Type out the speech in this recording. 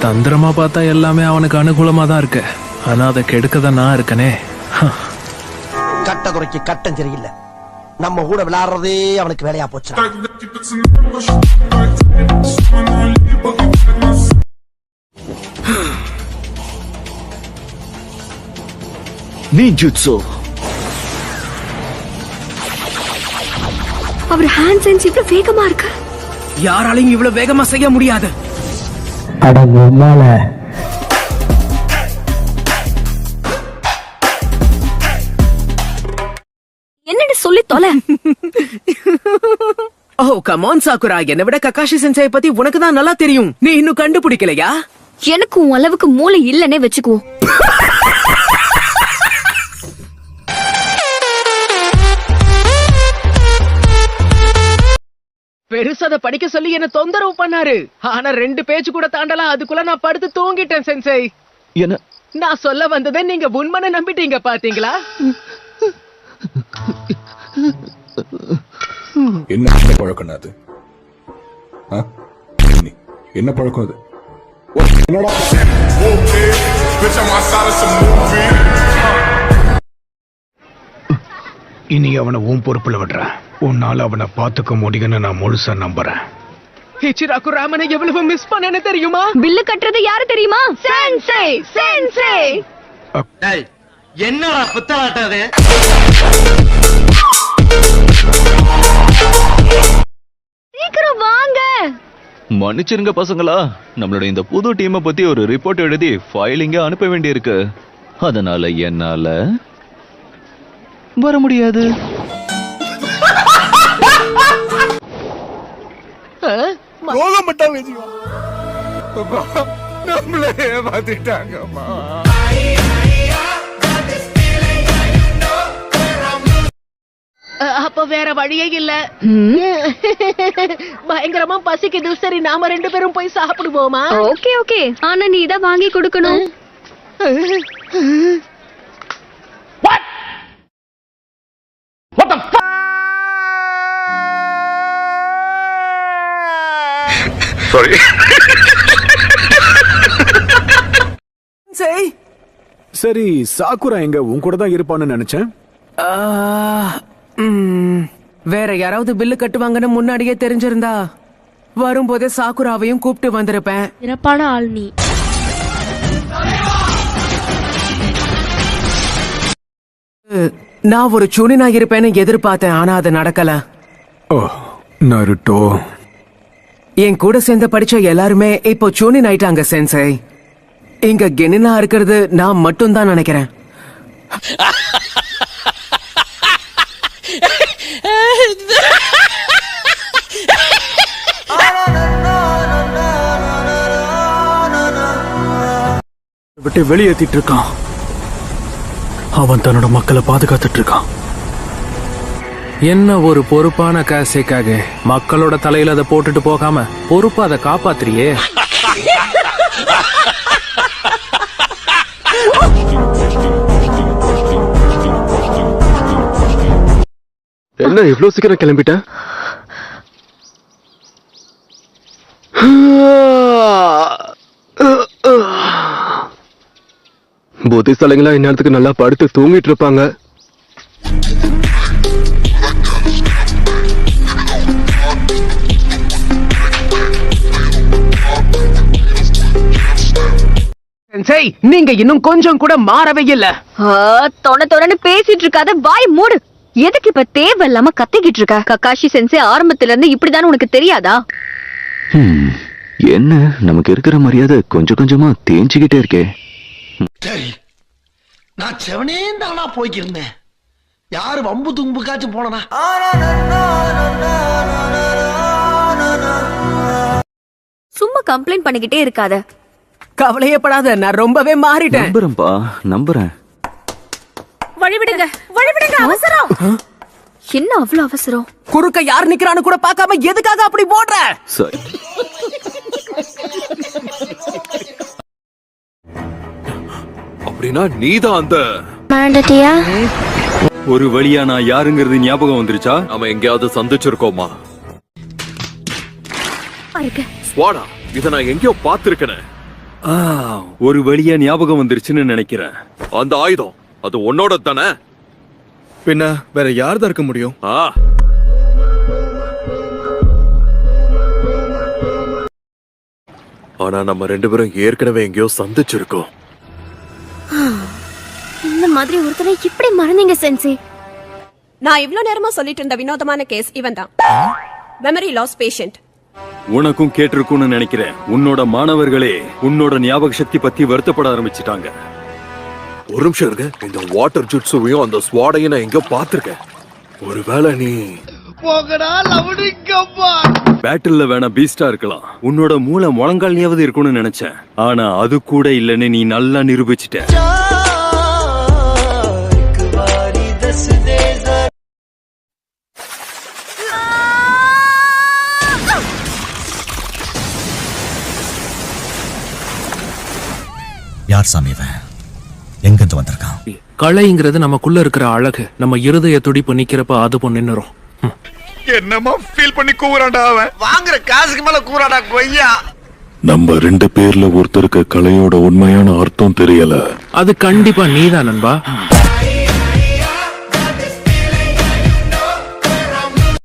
தந்திரமா பார்த்தா எல்லாமே அவனுக்கு அனுகூலமா தான் இருக்கு. ஆனா அதை கெடுக்கதான் நான் இருக்கனே. கட்ட குறைக்கு கட்டம் சரியில்லை. நம்ம கூட விளையாடுறதே அவனுக்கு வேலையா போச்சு. ninjutsu. அவர் ஹேண்ட் சென்ஸ் இவ்வளவு வேகமா இருக்கு. யாராலையும் இவ்வளவு வேகமா செய்ய முடியாது. அட உம்மால என்னன்னு சொல்லி தொலை. ஓ கமான் சாக்குரா, என்னை விட ககாஷி சென்சை பத்தி உனக்கு தான் நல்லா தெரியும். நீ இன்னும் கண்டுபிடிக்கலையா? எனக்கு உன் அளவுக்கு மூளை இல்லன்னே வச்சுக்குவோம். பெருசத படிக்க சொல்லி என்ன தொந்தரவு பண்ணாரு. ஆனா 2 பேஜ் கூட தாண்டலாம், அதுக்குள்ள நான் படுத்து தூங்கிட்டேன் சென்சை. என்ன நான் சொல்ல வந்ததை நீங்க உண்மைன்னு நம்பிட்டீங்க பாத்தீங்களா? என்ன பழக்கம் அது? என்ன பழக்கம் அது? இனி அவனை உன் பொறுப்புல விடுறேன். உன்னால அவனை பாத்துக்க முடியும்னு நான் முழுசா நம்புறேன். ஹிச்சிராக்கு ராமனை எவ்வளவு மிஸ் பண்ணேன்னு தெரியுமா? பில்லு கட்டுறது யாரு தெரியுமா? சென்சை சென்சை. என்னடா புத்தலாட்டாது? சீக்கிரம் வாங்க. மன்னிச்சிருங்க பசங்களா, நம்மளோட இந்த புது டீமை பத்தி ஒரு ரிப்போர்ட் எழுதி ஃபைலிங்க அனுப்ப வேண்டியிருக்கு. அதனால என்னால வர முடியாது. நம்மளே ஏமாத்திட்டாங்கம்மா. அப்ப வேற வழியே இல்ல. பயங்கரமா பசிக்குது. சரி, நாம 2 பேரும் போய் சாப்பிடுவோமா? ஓகே ஓகே, ஆனா நீ தான் வாங்கி கொடுக்கணும். சாரி. சரி, சாக்குரா எங்க உன் கூட தான் இருப்பான்னு நினைச்சேன். வேற யாராவது பில்லு கட்டுவாங்கன்னு முன்னாடியே தெரிஞ்சிருந்தா வரும்போதே சாக்குராவையும் கூப்பிட்டு வந்திருப்பேன். சிறப்பான ஆள் நீ. நான் ஒரு சுனினா இருப்பேன்னு எதிர்பார்த்தேன், ஆனா அது நடக்கல. ஓ நருட்டோ. என் கூட சேர்ந்து படிச்ச எல்லாருமே இப்போ சுனின் ஆயிட்டாங்க சென்சை. இங்க கெனினா இருக்கிறது நான் மட்டும் தான் நினைக்கிறேன். விட்டு வெளியேத்திட்டு இருக்கான். அவன் தன்னோட மக்களை பாதுகாத்துட்டு இருக்கான். என்ன ஒரு பொறுப்பான காசைக்காக மக்களோட தலையில அதை போட்டுட்டு போகாம பொறுப்பா அதை காப்பாத்துறியே. என்ன இவ்வளவு சீக்கிரம் கிளம்பிட்ட? புத்திசாலிங்களா இந்நேரத்துக்கு நல்லா படுத்து தூங்கிட்டு இருப்பாங்க. சென்சை, நீங்க இன்னும் கொஞ்சம் கூட மாறவே இல்ல. தொண பேசிட்டு இருக்காத, வாய் மூடு. எதுக்கு இப்ப தேவையில்லாம கத்திக்கிட்டு இருக்க? ககாஷி சென்சை ஆரம்பத்துல இருந்து இப்படிதான், உனக்கு தெரியாதா? என்ன நமக்கு இருக்கிற மரியாதை கொஞ்சம் கொஞ்சமா தேஞ்சுக்கிட்டே இருக்கே. சரி, நான் செவனே தானா போய்க்கிருந்தேன். யாரு வம்பு தும்புக்காச்சும் போனா? சும்மா கம்ப்ளைண்ட் பண்ணிக்கிட்டே இருக்காத. கவலையப்படாத, நான் ரொம்பவே மாறிட்டேன். நம்புறேன்பா, நம்புறேன். வழிவிடுங்க வழிவிடுங்க, அவசரம். என்ன அவ்வளவு அவசரம்? குறுக்க யார் நிக்கிறான்னு கூட பார்க்காம எதுக்காக அப்படி போடுற? சரி, அப்படின்னா நீதான் அந்த மாண்டட்டியா? ஒரு வழியா நான் யாருங்கிறது ஞாபகம் வந்துருச்சா? நாம எங்கேயாவது சந்திச்சிருக்கோமா? வாடா, இத நான் எங்கேயோ பாத்துருக்கேன். ஒரு வழியா ஞாபகம் வந்துருச்சுன்னு நினைக்கிறேன். அந்த ஆயுதம் அது உன்னோட தானே? பின்ன வேற யார் தான் இருக்க முடியும்? ஆனா நம்ம 2 பேரும் ஏற்கனவே எங்கேயோ சந்திச்சிருக்கோம். இந்த மாதிரி ஒருத்தரை இப்படி மறந்தீங்க சென்சி? நான் இவ்ளோ நேரமா சொல்லிட்டு இருந்த வினோதமான கேஸ் இவன் தான். Memory loss patient. உனக்கும் கேட்டிருக்கும்னு நினைக்கிறேன். உன்னோட மாணவர்களே உன்னோட ஞாபக சக்தி பத்தி வருத்தப்பட ஆரம்பிச்சிட்டாங்க. ஒரு நிமிஷம் இருங்க. இந்த வாட்டர் ஜுட்ஸுவையும் அந்த ஸ்வாடையும் நான் எங்கேயோ பார்த்திருக்கேன். ஒருவேளை நீ பேட்டில்ல வேணா பீஸ்டா இருக்கலாம். உன்னோட மூளை முழங்கால்யாவது இருக்கும்னு நினைச்சேன். ஆனா அது கூட இல்லன்னு நீ நல்லா நிரூபிச்சிட்ட. யார் சாமி இவன்? எங்கிருந்து வந்திருக்கான்? கலைங்கிறது நமக்குள்ள இருக்கிற அழகு. நம்ம இருதய துடிப்பு நிக்கிறப்ப அது பொண்ணுறோம். என்னமா ஃபீல் பண்ணி கூவுறான்டா அவன். வாங்குற காசுக்கு மேல கூறாடா கொய்யா. நம்ம 2 பேர்ல ஒருத்தருக்கு கலையோட உண்மையான அர்த்தம் தெரியல. அது கண்டிப்பா நீதான் நண்பா.